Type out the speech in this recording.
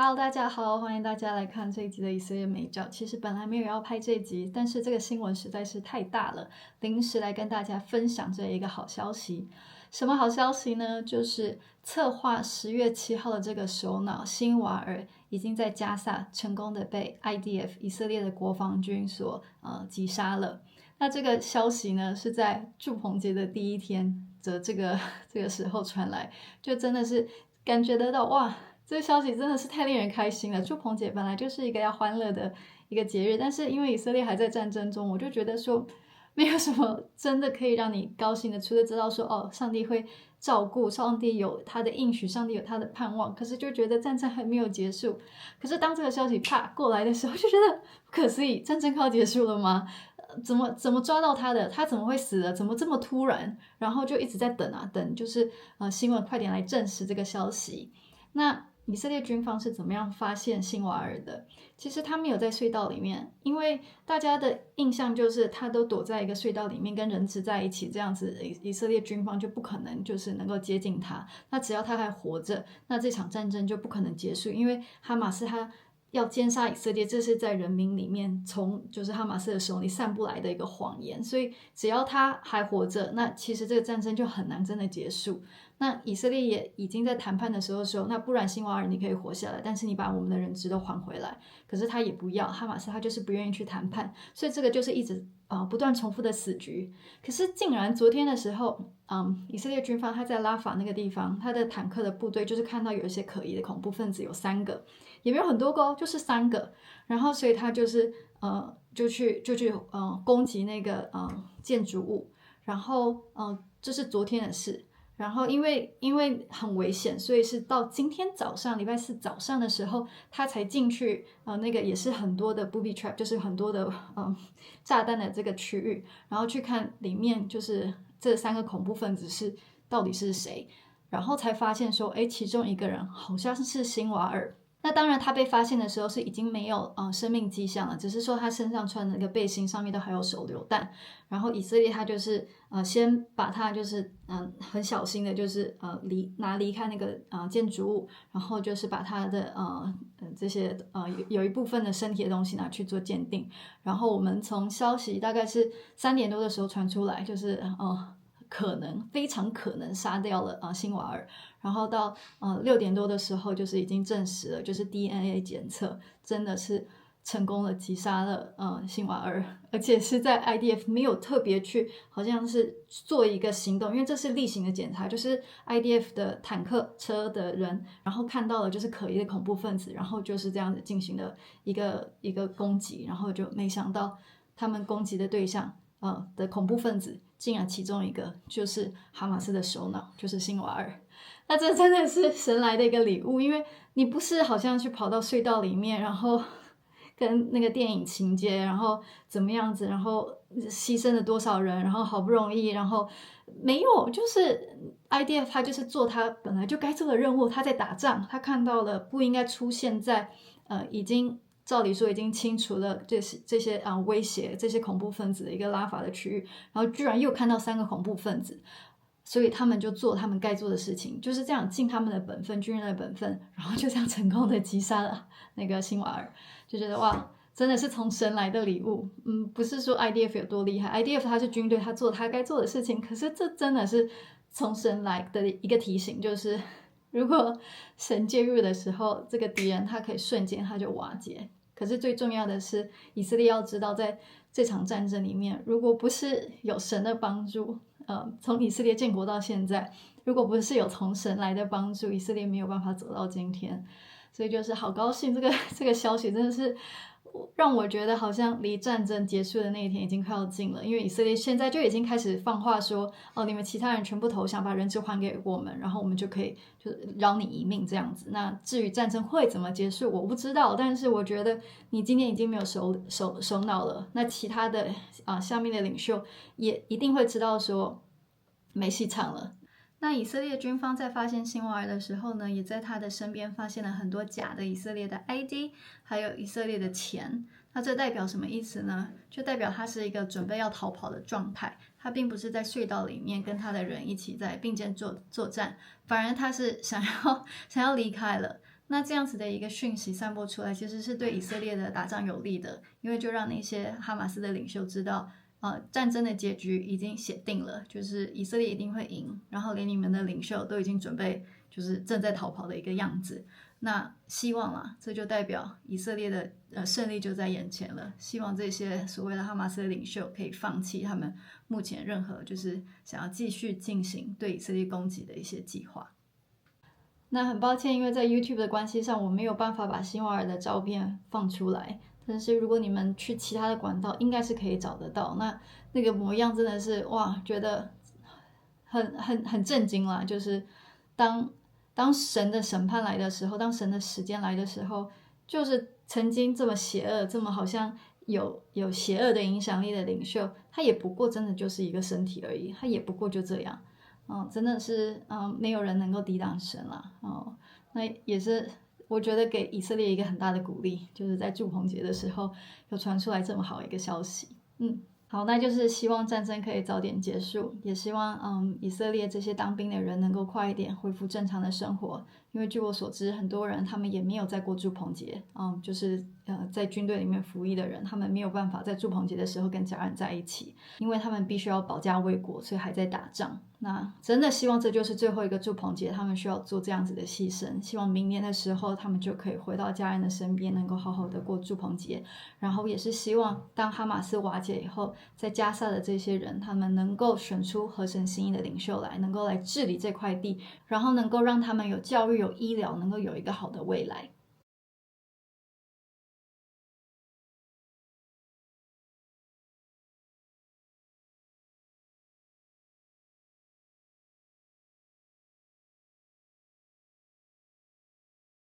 Hello，大家好，欢迎大家来看这一集的以色列美照。其实本来没有要拍这一集，但是这个新闻实在是太大了，临时来跟大家分享这一个好消息。什么好消息呢？就是策划10月7号的这个首脑辛瓦尔已经在加萨成功的被 IDF 以色列的国防军所击杀了。那这个消息呢，是在祝棚节的第一天的这个时候传来，就真的是感觉得到哇！这个消息真的是太令人开心了。祝棚节本来就是一个要欢乐的一个节日，但是因为以色列还在战争中，我就觉得说没有什么真的可以让你高兴的，除了知道说哦，上帝会照顾，上帝有他的应许，上帝有他的盼望，可是就觉得战争还没有结束。可是当这个消息啪过来的时候，就觉得不可思议，战争快要结束了吗？怎么抓到他的？他怎么会死了？怎么这么突然？然后就一直在等啊等，就是新闻快点来证实这个消息。那以色列军方是怎么样发现辛瓦尔的？其实他没有在隧道里面，因为大家的印象就是他都躲在一个隧道里面跟人质在一起，这样子以色列军方就不可能就是能够接近他。那只要他还活着，那这场战争就不可能结束，因为哈马斯他要奸杀以色列，这是在人民里面从就是哈马斯的手里散布来的一个谎言，所以只要他还活着，那其实这个战争就很难真的结束。那以色列也已经在谈判的时候说，那不然辛瓦尔你可以活下来，但是你把我们的人质都还回来。可是他也不要，哈马斯他就是不愿意去谈判，所以这个就是一直不断重复的死局。可是竟然昨天的时候，以色列军方他在拉法那个地方，他的坦克的部队就是看到有一些可疑的恐怖分子，有3个，也没有很多个哦，就是3个。然后所以他就是就去攻击那个建筑物，然后这是昨天的事。然后因为很危险，所以是到今天早上礼拜4早上的时候，他才进去那个也是很多的 booby trap， 就是很多的炸弹的这个区域，然后去看里面就是这3个恐怖分子到底是谁，然后才发现说，其中一个人好像是辛瓦尔。那当然他被发现的时候是已经没有生命迹象了，只是说他身上穿的那个背心上面都还有手榴弹。然后以色列他就是先把他就是很小心的就是离开那个建筑物，然后就是把他的这些有一部分的身体的东西拿去做鉴定。然后我们从消息大概是3点多的时候传出来，就是非常可能杀掉了辛瓦尔，然后到6点多的时候，就是已经证实了，就是 DNA 检测真的是成功的击杀了辛瓦尔，而且是在 IDF 没有特别去好像是做一个行动，因为这是例行的检查，就是 IDF 的坦克车的人，然后看到了就是可疑的恐怖分子，然后就是这样子进行了一个攻击，然后就没想到他们攻击的对象的恐怖分子竟然其中一个就是哈马斯的首脑，就是辛瓦尔。那这真的是神来的一个礼物，因为你不是好像去跑到隧道里面，然后跟那个电影情节，然后怎么样子，然后牺牲了多少人，然后好不容易，然后没有，就是 IDF 他就是做他本来就该做的任务，他在打仗，他看到了不应该出现在已经照理说已经清除了这些威胁这些恐怖分子的一个拉法的区域，然后居然又看到3个恐怖分子，所以他们就做他们该做的事情，就是这样尽他们的本分，军人的本分，然后就这样成功的击杀了那个辛瓦尔，就觉得哇，真的是从神来的礼物。不是说 IDF 有多厉害， IDF 他是军队，他做他该做的事情，可是这真的是从神来的一个提醒，就是如果神介入的时候，这个敌人他可以瞬间他就瓦解。可是最重要的是，以色列要知道，在这场战争里面，如果不是有神的帮助，从以色列建国到现在，如果不是有从神来的帮助，以色列没有办法走到今天。所以就是好高兴，这个消息真的是让我觉得好像离战争结束的那一天已经快要近了，因为以色列现在就已经开始放话说，你们其他人全部投降，把人质还给我们，然后我们就可以就是饶你一命这样子。那至于战争会怎么结束，我不知道，但是我觉得你今天已经没有首脑了，那其他的下面的领袖也一定会知道说没戏唱了。那以色列军方在发现辛瓦尔的时候呢，也在他的身边发现了很多假的以色列的 ID， 还有以色列的钱。那这代表什么意思呢？就代表他是一个准备要逃跑的状态，他并不是在隧道里面跟他的人一起在并肩作战，反而他是想要离开了。那这样子的一个讯息散播出来，其实是对以色列的打仗有利的，因为就让那些哈马斯的领袖知道，战争的结局已经写定了，就是以色列一定会赢，然后连你们的领袖都已经准备，就是正在逃跑的一个样子。那希望啦，这就代表以色列的胜利就在眼前了。希望这些所谓的哈马斯的领袖可以放弃他们目前任何就是想要继续进行对以色列攻击的一些计划。那很抱歉，因为在 YouTube 的关系上，我没有办法把辛瓦尔的照片放出来。但是如果你们去其他的管道，应该是可以找得到。那个模样真的是哇，觉得很震惊啦。就是当神的审判来的时候，当神的时间来的时候，就是曾经这么邪恶，这么好像有邪恶的影响力的领袖，他也不过真的就是一个身体而已，他也不过就这样。真的是没有人能够抵挡神啦。那也是我觉得给以色列一个很大的鼓励，就是在祝棚节的时候有传出来这么好一个消息。好，那就是希望战争可以早点结束，也希望以色列这些当兵的人能够快一点恢复正常的生活。因为据我所知，很多人他们也没有在过祝棚节，就是在军队里面服役的人，他们没有办法在祝棚节的时候跟家人在一起，因为他们必须要保家卫国，所以还在打仗。那真的希望这就是最后一个祝棚节，他们需要做这样子的牺牲。希望明年的时候，他们就可以回到家人的身边，能够好好的过祝棚节。然后也是希望，当哈马斯瓦解以后，在加萨的这些人，他们能够选出合神心意的领袖来，能够来治理这块地，然后能够让他们有教育、有医疗，能够有一个好的未来。